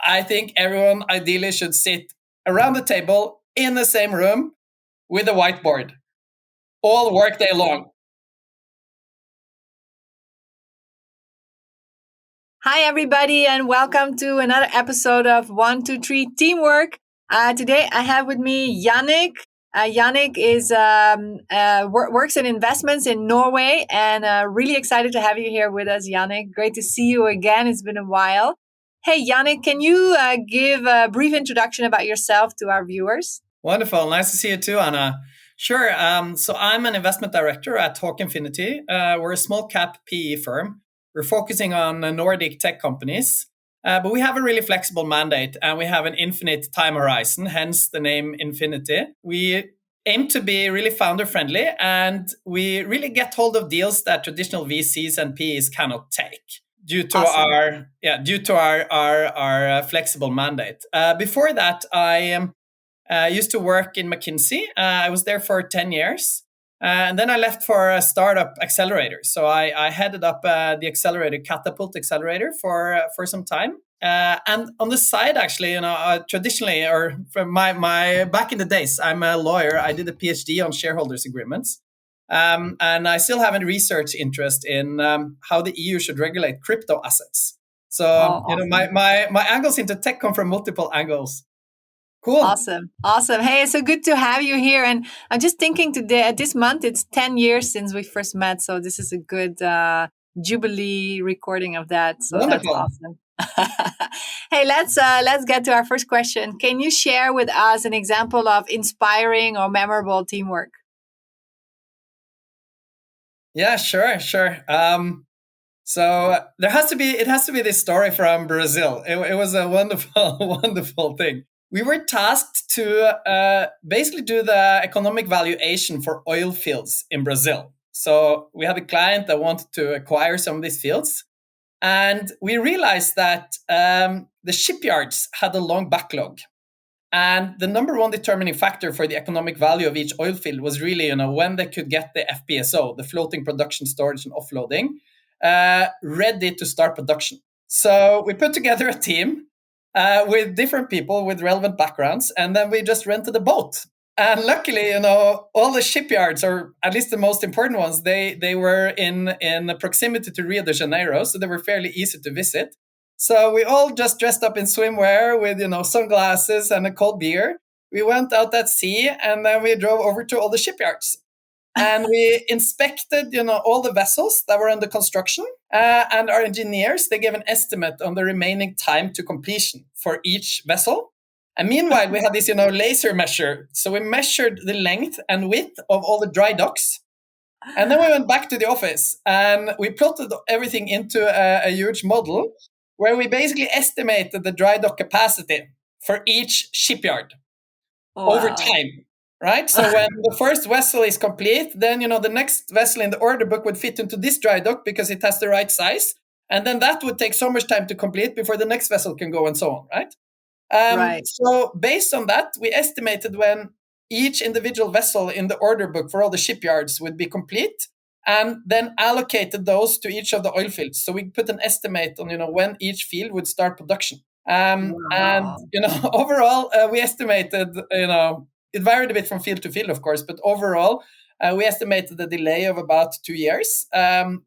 I think everyone ideally should sit around the table in the same room with a whiteboard all work day long. Hi, everybody, and welcome to another episode of 123 Teamwork. Today, I have with me Jannik. Jannik is works in investments in Norway, and really excited to have you here with us, Jannik. Great to see you again. It's been a while. Hey, Jannik, can you give a brief introduction about yourself to our viewers? Wonderful. Nice to see you too, Anna. Sure. So I'm an investment director at Hawk Infinity. We're a small cap PE firm. We're focusing on Nordic tech companies, but we have a really flexible mandate and we have an infinite time horizon, hence the name Infinity. We aim to be really founder friendly and we really get hold of deals that traditional VCs and PEs cannot take due to Awesome. our flexible mandate. Before that, I used to work in McKinsey. I was there for 10 years. And then I left for a startup accelerator. So I headed up the accelerator, Catapult Accelerator, for some time. And on the side, actually, traditionally, or from my back in the days, I'm a lawyer. I did a PhD on shareholders agreements. And I still have a research interest in how the EU should regulate crypto assets. So, Awesome. my angles into tech come from multiple angles. Cool. Awesome. Hey, it's so good to have you here. And I'm just thinking today, this month, it's 10 years since we first met. So this is a good jubilee recording of that. So Wonderful. That's awesome. Hey, let's get to our first question. Can you share with us an example of inspiring or memorable teamwork? Yeah, sure. So it has to be this story from Brazil. It was a wonderful, wonderful thing. We were tasked to basically do the economic valuation for oil fields in Brazil. So we had a client that wanted to acquire some of these fields. And we realized that the shipyards had a long backlog. And the number one determining factor for the economic value of each oil field was really, when they could get the FPSO, the floating production, storage, and offloading, ready to start production. So we put together a team with different people with relevant backgrounds, and then we just rented a boat. And luckily, all the shipyards, or at least the most important ones, they were in proximity to Rio de Janeiro, so they were fairly easy to visit. So we all just dressed up in swimwear with, sunglasses and a cold beer. We went out at sea and then we drove over to all the shipyards. And we inspected, all the vessels that were under construction. And our engineers, they gave an estimate on the remaining time to completion for each vessel. And meanwhile, we had this, laser measure. So we measured the length and width of all the dry docks. And then we went back to the office and we plotted everything into a huge model where we basically estimated the dry dock capacity for each shipyard over time, right? So when the first vessel is complete, then, the next vessel in the order book would fit into this dry dock because it has the right size. And then that would take so much time to complete before the next vessel can go and so on, right? Right. So based on that, we estimated when each individual vessel in the order book for all the shipyards would be complete, and then allocated those to each of the oil fields. So we put an estimate on, when each field would start production. And, overall, we estimated, it varied a bit from field to field, of course, but overall, we estimated a delay of about 2 years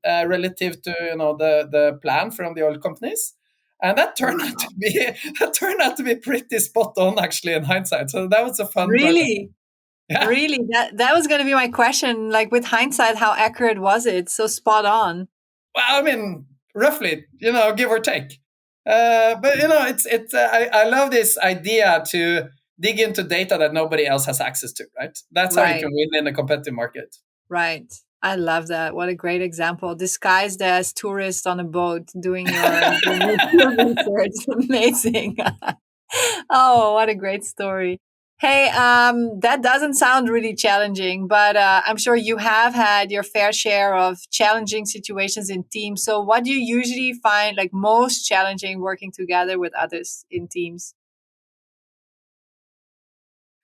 relative to, the plan from the oil companies. And that turned out to be pretty spot on, actually, in hindsight. So that was a fun project. Really? Yeah. Really? That was going to be my question. Like, with hindsight, how accurate was it? So spot on. Well, I mean, roughly, give or take. But I love this idea to dig into data that nobody else has access to, right? That's how you Right. can win in a competitive market. Right. I love that. What a great example. Disguised as tourists on a boat doing your research. Amazing. Oh, what a great story. Hey, that doesn't sound really challenging, but I'm sure you have had your fair share of challenging situations in teams. So what do you usually find like most challenging working together with others in teams?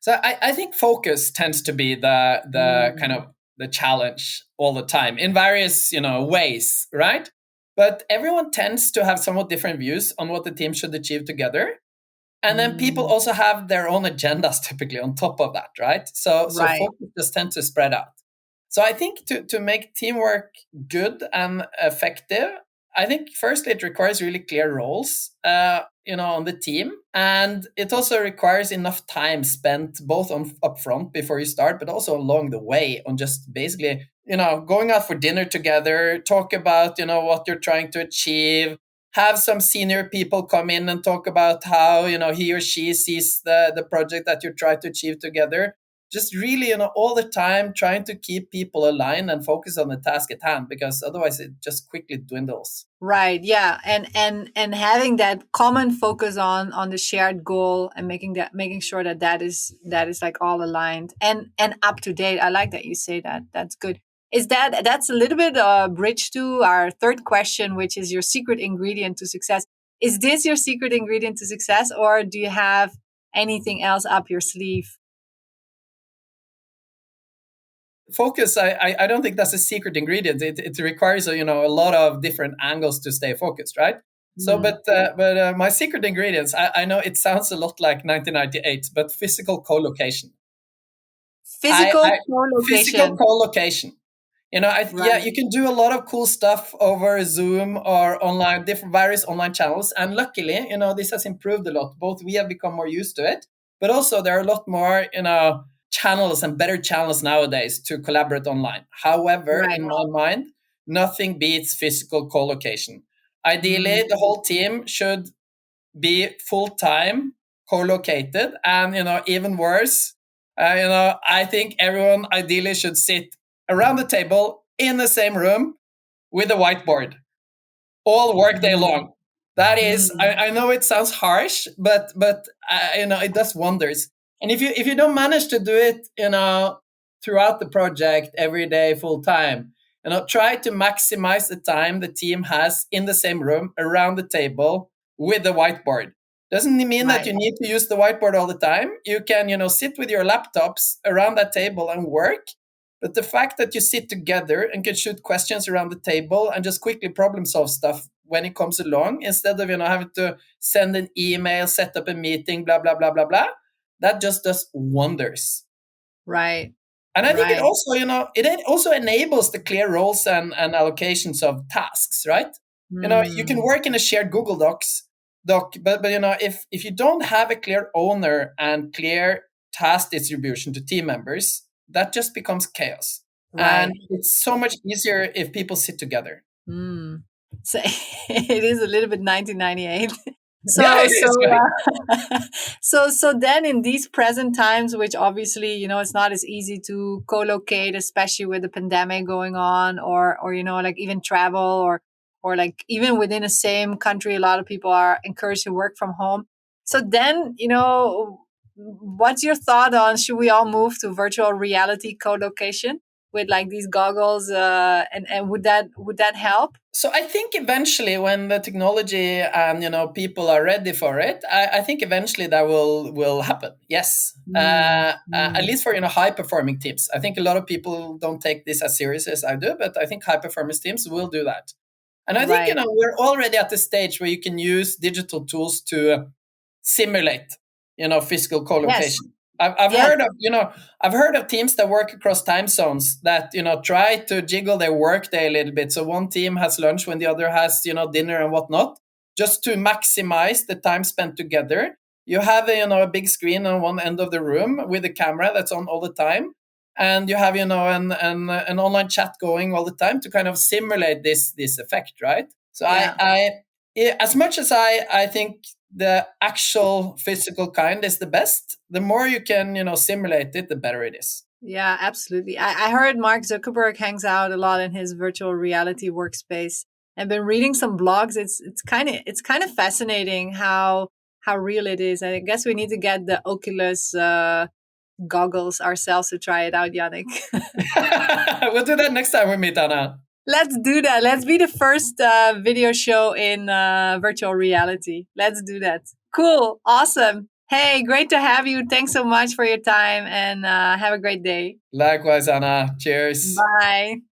So I think focus tends to be the kind of the challenge all the time in various ways, right? But everyone tends to have somewhat different views on what the team should achieve together. And then people Mm, also have their own agendas typically on top of that, right? So right. focus just tend to spread out. So I think to make teamwork good and effective, I think firstly it requires really clear roles, on the team, and it also requires enough time spent both on upfront before you start, but also along the way on just basically going out for dinner together, talk about what you're trying to achieve, have some senior people come in and talk about how he or she sees the project that you try to achieve together. Just really all the time trying to keep people aligned and focus on the task at hand, because otherwise it just quickly dwindles. Right. Yeah. And having that common focus on the shared goal, and making sure that that is like all aligned and up to date. I like that you say that. That's good. That's a little bit bridge to our third question, which is your secret ingredient to success. Is this your secret ingredient to success, or do you have anything else up your sleeve? Focus, I don't think that's a secret ingredient. It requires a lot of different angles to stay focused, right? So Hmm. but my secret ingredients, I know it sounds a lot like 1998, but physical co-location. I Physical physical co-location. co-location. Yeah, Right. you can do a lot of cool stuff over Zoom or online, different various online channels. And luckily, this has improved a lot. Both we have become more used to it, but also there are a lot more, channels and better channels nowadays to collaborate online. However, Right. in my mind, nothing beats physical co-location. Ideally, the Mm, whole team should be full time co-located, and even worse, I think everyone ideally should sit around the table in the same room with a whiteboard all work day mm, long. That is, mm. I know it sounds harsh, but it does wonders. And if you don't manage to do it, throughout the project every day full time, try to maximize the time the team has in the same room around the table with the whiteboard. Doesn't mean that Right. you need to use the whiteboard all the time. You can, sit with your laptops around that table and work, but the fact that you sit together and can shoot questions around the table and just quickly problem solve stuff when it comes along, instead of having to send an email, set up a meeting, blah blah blah blah blah, that just does wonders. Right. And I think it Right. also, it also enables the clear roles and allocations of tasks, right? You can Mm, work in a shared Google doc, but if you don't have a clear owner and clear task distribution to team members, that just becomes chaos. And right. it's so much easier if people sit together. Mm. So it is a little bit 1998. Yeah, So it so is right. so then in these present times, which obviously it's not as easy to co-locate, especially with the pandemic going on, or like even travel, or like even within the same country, a lot of people are encouraged to work from home. So then what's your thought on, should we all move to virtual reality co-location with like these goggles, and would that help? So I think eventually, when the technology and people are ready for it, I think eventually that will happen. Yes, Mm, at mm, least for high performing teams. I think a lot of people don't take this as serious as I do, but I think high performance teams will do that. And I think right. we're already at the stage where you can use digital tools to simulate, physical Yes. co-location. I've Yes. heard of, I've heard of teams that work across time zones that, try to jiggle their work day a little bit. So one team has lunch when the other has, dinner and whatnot, just to maximize the time spent together. You have a big screen on one end of the room with a camera that's on all the time. And you have, an online chat going all the time to kind of simulate this effect, right? So Yeah. as much as I think the actual physical kind is the best, the more you can simulate it, the better it is. Yeah, absolutely. I heard Mark Zuckerberg hangs out a lot in his virtual reality workspace. I've been reading some blogs. It's kind of fascinating how real it is. I guess we need to get the Oculus goggles ourselves to try it out, Yannick. We'll do that next time we meet, Anna. Let's do that. Let's be the first video show in virtual reality. Let's do that. Cool. Awesome. Hey, great to have you. Thanks so much for your time, and have a great day. Likewise, Anna. Cheers. Bye.